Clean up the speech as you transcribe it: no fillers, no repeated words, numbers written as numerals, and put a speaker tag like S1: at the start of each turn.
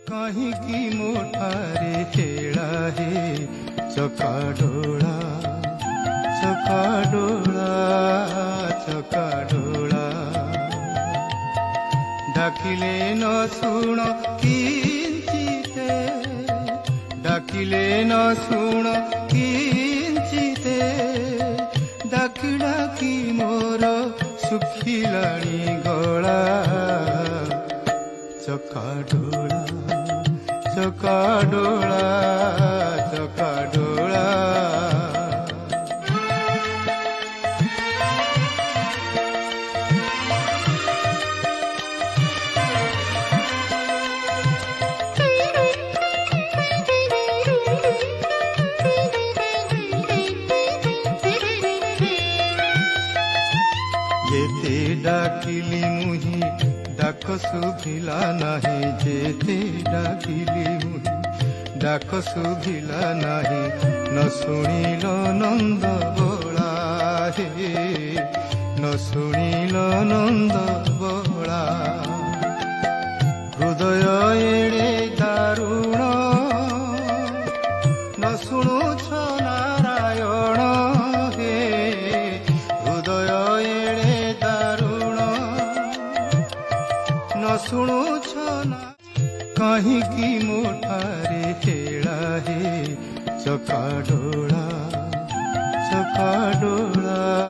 S1: କାହିଁକି ମୋଠାରେ ହେଳା ହେ ଚକାଡୋଳା ଚକାଡୋଳା ଚକାଡୋଳା ଡାକିଲେ ନ ଶୁଣ କିଞ୍ଚିତେ ଡାକିଲେ ନ ଶୁଣ କିଞ୍ଚିତେ ଡାକି ଡାକି ମୋର ଶୁଖିଲାଣି ଗଳା ଚକାଡୋଳା ଚକାଡୋଳା ଚକାଡୋଳା ଯେତେ ଡାକିଲି ମୁହିଁ ডাক শুভিলা নাহি যেতে ডাকিলি মুহি ডাক শুভিলা নাহি ন শুনিল নন্দ বলা হে ন শুনিল নন্দ বলা হৃদয় এড়ে দারুণ ন শুণুছ নারায়ণ হে হৃদয় এড়ে দারুণ ন শুণୁଛ ନା କାହିଁକି ମୋଠାରେ ହେଳା ହେ ଚକାଡୋଳା ଚକାଡୋଳା।